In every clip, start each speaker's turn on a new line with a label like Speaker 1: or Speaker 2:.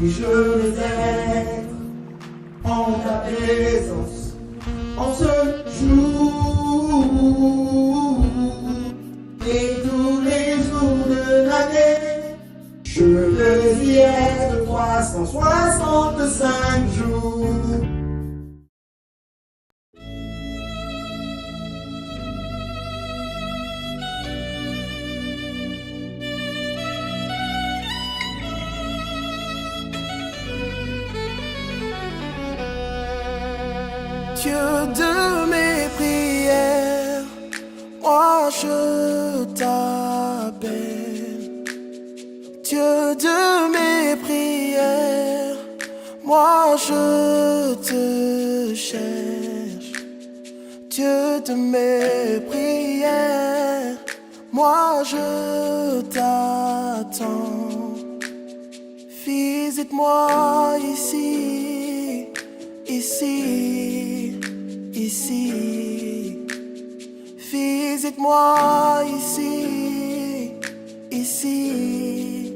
Speaker 1: et je veux être en ta présence en ce jour et tous les jours de l'année. Je veux y être 365 jours.
Speaker 2: Dieu de mes prières, moi je t'appelle. Dieu de mes prières, moi je te cherche. Dieu de mes prières, moi je t'attends. Visite-moi ici, ici, ici. Visite-moi ici, ici.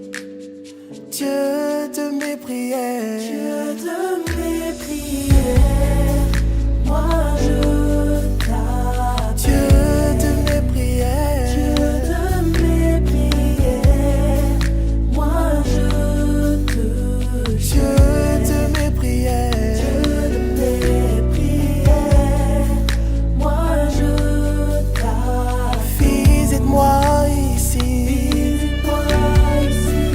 Speaker 2: Dieu de mes prières,
Speaker 3: Dieu de mes prières, moi je t'appelle.
Speaker 2: Dieu de mes prières,
Speaker 3: Dieu de mes prières, moi je te cherche.
Speaker 2: Dieu de mes prières,
Speaker 3: Dieu de mes prières, moi je t'appelle.
Speaker 2: visite-moi ici.
Speaker 3: Visite-moi ici,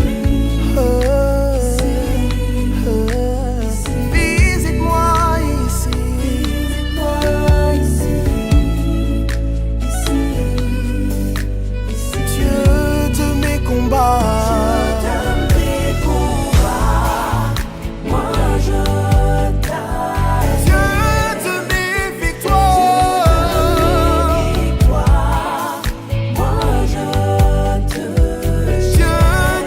Speaker 2: Visite-moi ici.
Speaker 3: visite-moi ici, ici.
Speaker 2: Dieu de mes combats,
Speaker 3: De mes combats, moi je t'appelle.
Speaker 2: Dieu de mes victoires,
Speaker 3: Victoire, moi je te
Speaker 2: Dieu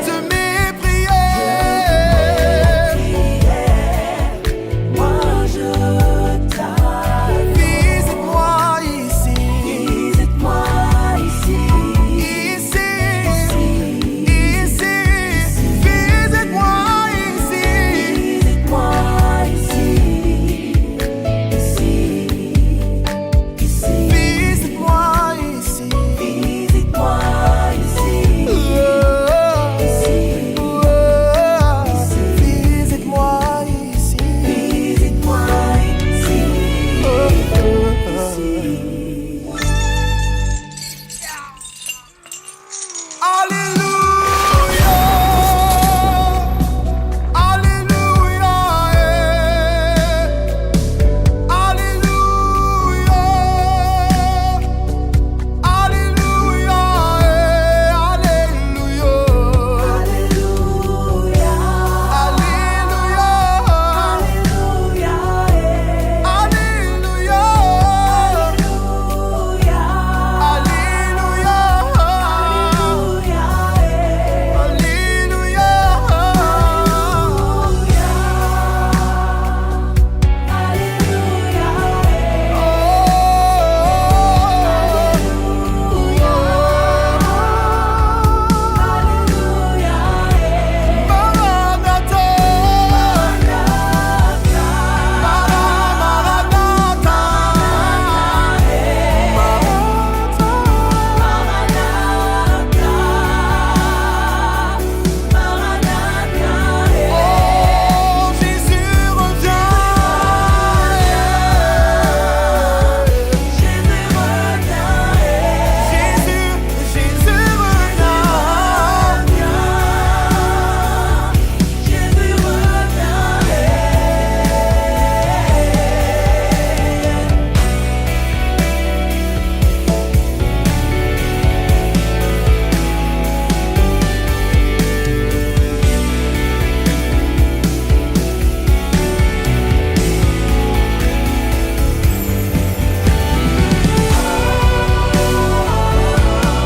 Speaker 2: de mes prières,
Speaker 3: moi je t'appelle.
Speaker 2: visite-moi ici,
Speaker 3: Visite-moi ici,
Speaker 2: ici, ici, visite-moi ici,
Speaker 3: visite-moi ici,
Speaker 2: visite-moi ici,
Speaker 3: visite-moi ici,
Speaker 2: visite-moi ici.
Speaker 3: visite-moi
Speaker 2: Alléluia, Alléluia, Alléluia, Alléluia, Alléluia,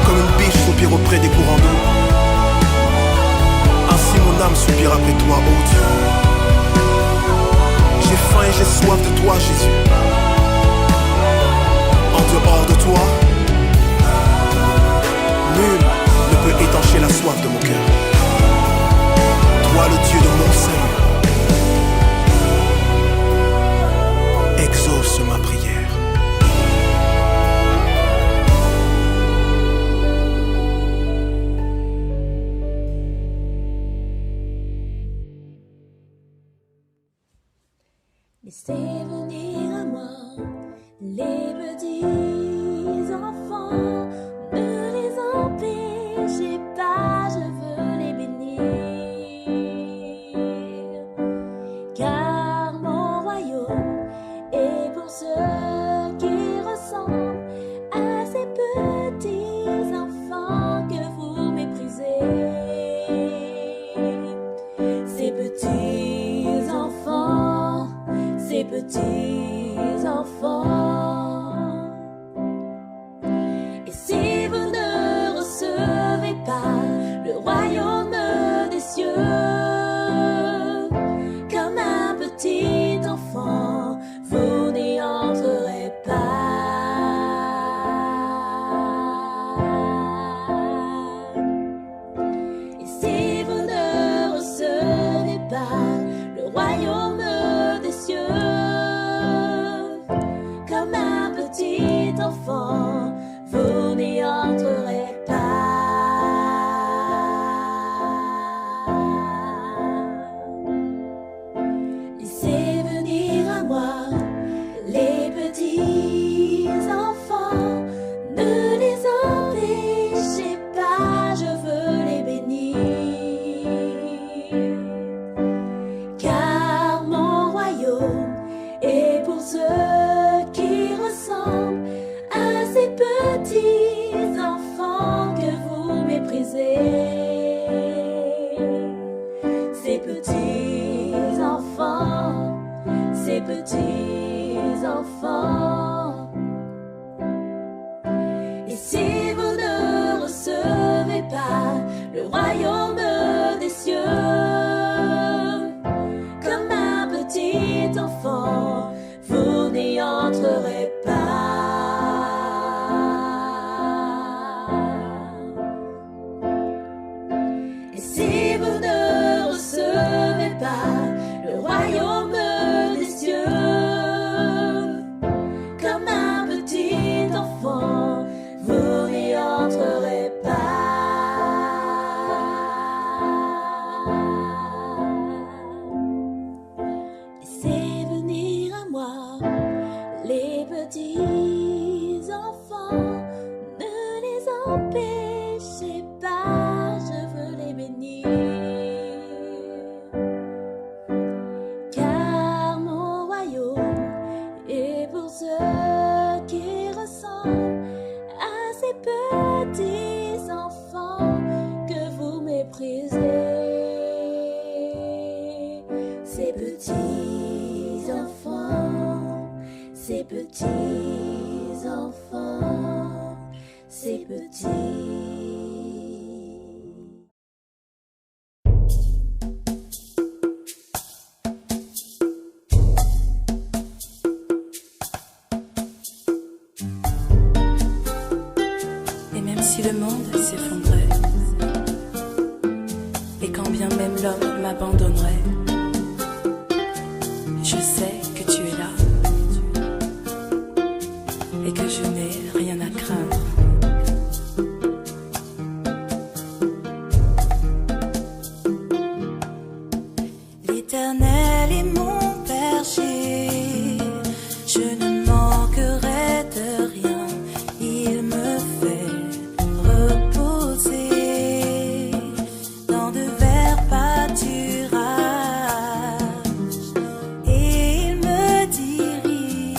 Speaker 2: Comme une biche soupire auprès des courants d'eau, ainsi mon âme soupire après toi, ô Dieu. J'ai faim et j'ai soif de toi, Jésus. En dehors de toi, nul ne peut étancher la soif de mon cœur. Toi Toi le Dieu de mon salut, exauce ma prière.
Speaker 3: Laissez venir à moi les petits enfants, ne les empêchez pas, je veux les bénir. Car mon royaume est pour ceux qui ressemblent à ces petits enfants que vous méprisez. Ces petits enfants, ces petits enfants. Et si vous ne recevez pas le royaume des cieux, comme un petit enfant, vous n'y entrerez pas. Et si vous ne recevez pas le royaume des cieux, comme un petit enfant, vous n'y entrerez pas. Laissez venir à moi les petits enfants, ne les empêchez pas, je veux les bénir. Car mon royaume est pour ceux qui ressemblent à ces petits enfants que vous méprisez. Ces petits enfants, ces petits enfants. Et si vous ne recevez pas le royaume des cieux, comme un petit enfant, vous n'y entrerez pas. Et si vous ne recevez pas le royaume des cieux, comme un petit enfant, vous n'y entrerez pas. Laissez venir à moi les petits enfants, ne les empêchez pas, je veux les bénir. Car mon royaume est pour ceux qui ressemblent à ces petits enfants que vous méprisez. Ces petits enfants, ces petits enfants, ces petits.
Speaker 4: Et même si le monde s'effondrait, et quand bien même l'homme m'abandonnerait, je sais que tu es là, et que je n'ai rien à craindre.
Speaker 3: L'Éternel est mon berger, je ne manquerai de rien. Il me fait reposer dans de verts pâturages, et il me dirige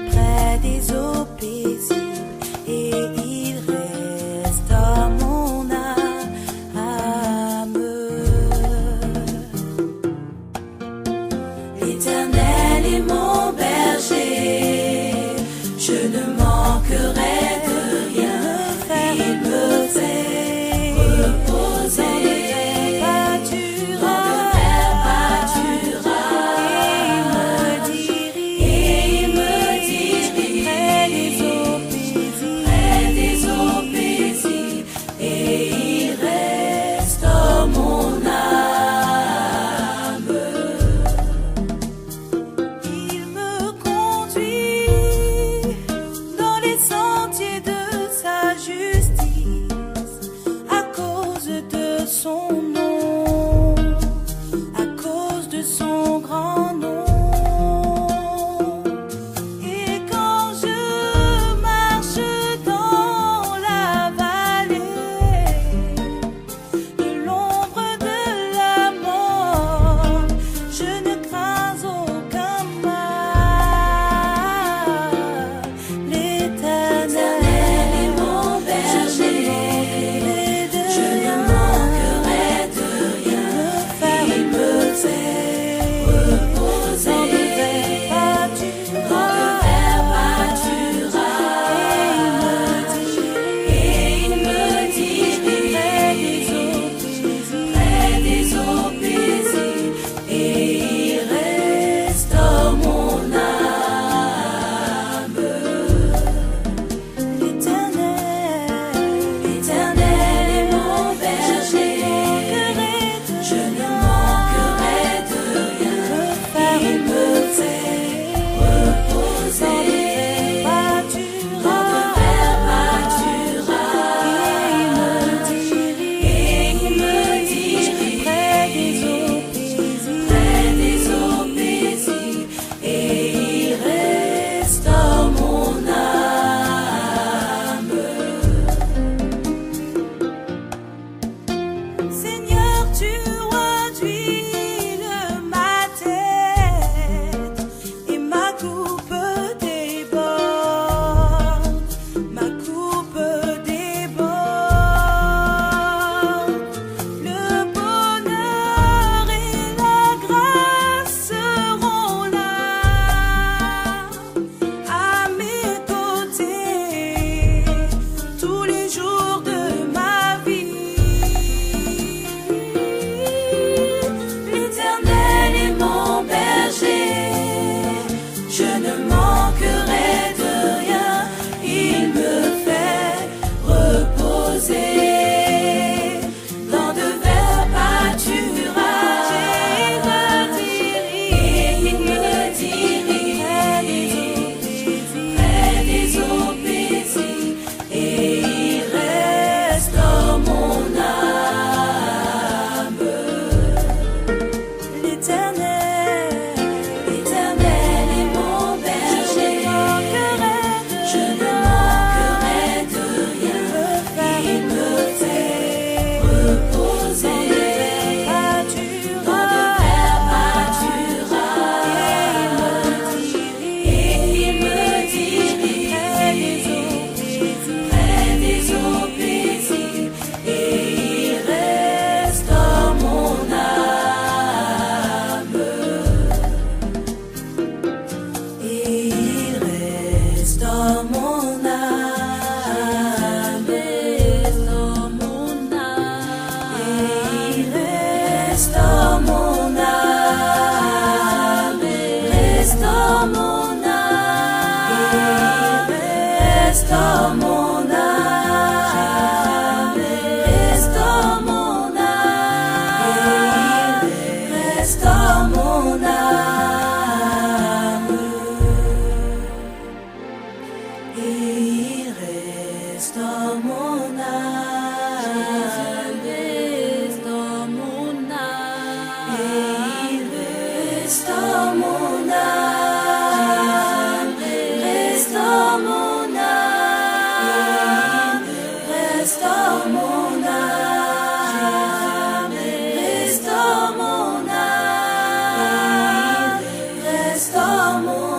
Speaker 3: près des je ne manquerai de rien. Il me fait reposer dans de verts pâturages. Il me dirige près des eaux paisibles et il restaure mon âme. L'Éternel est mon berger, je ne manquerai de rien. Il me fait reposer dans de verts pâturages. Il me dirige près des eaux paisibles et il restaure mon âme. Et il restaure mon âme. Restaure mon âme. Il restaure mon âme. Restaure mon âme. Restaure mon âme. Restaure mon âme. Restaure mon âme. Et il restaure mon âme. Restaure mon âme. Et il restaure mon âme. Restaure mon âme. Restaure mon âme. Restaure mon âme. Restaure mon